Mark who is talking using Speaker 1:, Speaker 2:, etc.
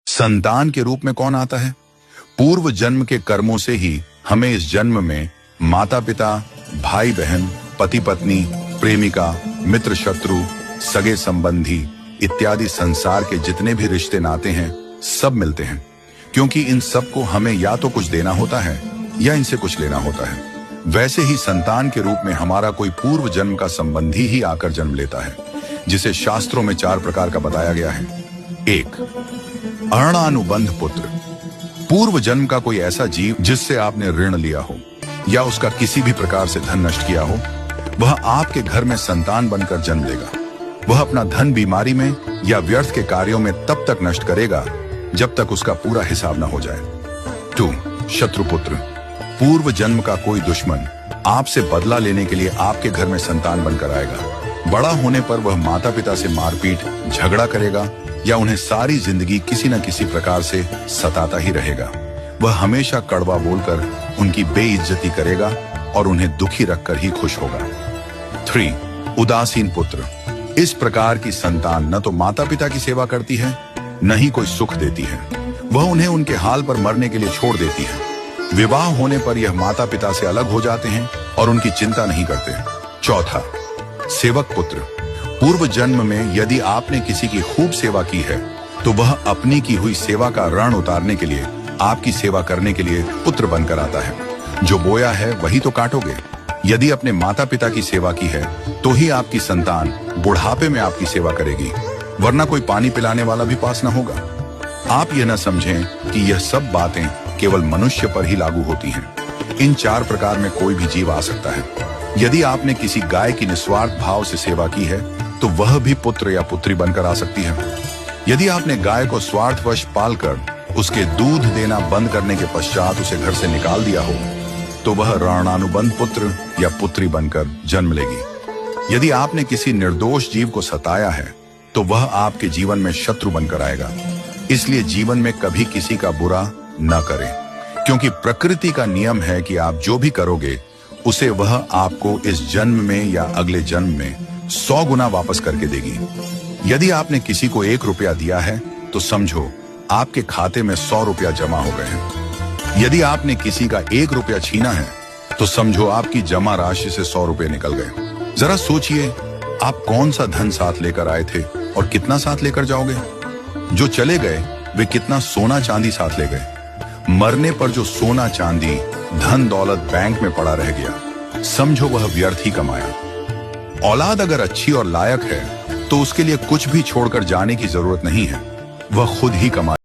Speaker 1: संतान के रूप में कौन आता है? पूर्व जन्म के कर्मों से ही हमें इस जन्म में माता पिता, भाई बहन, पति पत्नी, प्रेमिका, मित्र शत्रु, सगे संबंधी इत्यादि संसार के जितने भी रिश्ते नाते हैं सब मिलते हैं, क्योंकि इन सबको हमें या तो कुछ देना होता है या इनसे कुछ लेना होता है। वैसे ही संतान के रूप में हमारा कोई पूर्व जन्म का संबंधी ही आकर जन्म लेता है, जिसे शास्त्रों में 4 प्रकार का बताया गया है। 1. अणानुबंध पुत्र। पूर्व जन्म का कोई ऐसा जीव जिससे आपने ऋण लिया हो या उसका किसी भी प्रकार से धन नष्ट किया हो, वह आपके घर में संतान बनकर जन्म लेगा। वह अपना धन बीमारी में या व्यर्थ के कार्यों में तब तक नष्ट करेगा जब तक उसका पूरा हिसाब न हो जाए। 2. शत्रुपुत्र। पूर्व जन्म का कोई दुश्मन आपसे बदला लेने के लिए आपके घर में संतान बनकर आएगा। बड़ा होने पर वह माता पिता से मारपीट, झगड़ा करेगा या उन्हें सारी जिंदगी किसी न किसी प्रकार से सताता ही रहेगा। वह हमेशा कड़वा बोलकर उनकी बेइज्जती करेगा और उन्हें दुखी रखकर ही खुश होगा। 3. उदासीन पुत्र। इस प्रकार की संतान न तो माता पिता की सेवा करती है, न ही कोई सुख देती है। वह उन्हें उनके हाल पर मरने के लिए छोड़ देती है। विवाह होने पर यह माता पिता से अलग हो जाते हैं और उनकी चिंता नहीं करते। 4. सेवक पुत्र। पूर्व जन्म में यदि आपने किसी की खूब सेवा की है तो वह अपनी की हुई सेवा का ऋण उतारने के लिए आपकी सेवा करने के लिए पुत्र बनकर आता है। जो बोया है वही तो काटोगे। यदि अपने माता पिता की सेवा की है तो ही आपकी संतान बुढ़ापे में आपकी सेवा करेगी, वरना कोई पानी पिलाने वाला भी पास न होगा। आप यह न समझें कि यह सब बातें केवल मनुष्य पर ही लागू होती हैं। इन 4 प्रकार में कोई भी जीव आ सकता है। यदि आपने किसी गाय की निस्वार्थ भाव से सेवा की है तो वह भी पुत्र या पुत्री बनकर आ सकती है। यदि आपने गाय को स्वार्थवश पालकर उसके दूध देना बंद करने के पश्चात उसे घर से निकाल दिया हो तो वह ऋणानुबंध पुत्र या पुत्री बनकर जन्म लेगी। यदि आपने किसी निर्दोष जीव को सताया है तो वह आपके जीवन में शत्रु बनकर आएगा। इसलिए जीवन में कभी किसी का बुरा न करें, क्योंकि प्रकृति का नियम है कि आप जो भी करोगे उसे वह आपको इस जन्म में या अगले जन्म में 100 गुना वापस करके देगी। यदि आपने किसी को 1 रुपया दिया है तो समझो आपके खाते में 100 रुपया जमा हो गए हैं। यदि आपने किसी का 1 रुपया छीना है तो समझो आपकी जमा राशि से 100 रुपये निकल गए। जरा सोचिए, आप कौन सा धन साथ लेकर आए थे और कितना साथ लेकर जाओगे? जो चले गए वे कितना सोना चांदी साथ ले गए? मरने पर जो सोना चांदी धन दौलत बैंक में पड़ा रह गया, समझो वह व्यर्थ ही कमाया। औलाद अगर अच्छी और लायक है तो उसके लिए कुछ भी छोड़कर जाने की जरूरत नहीं है, वह खुद ही कमा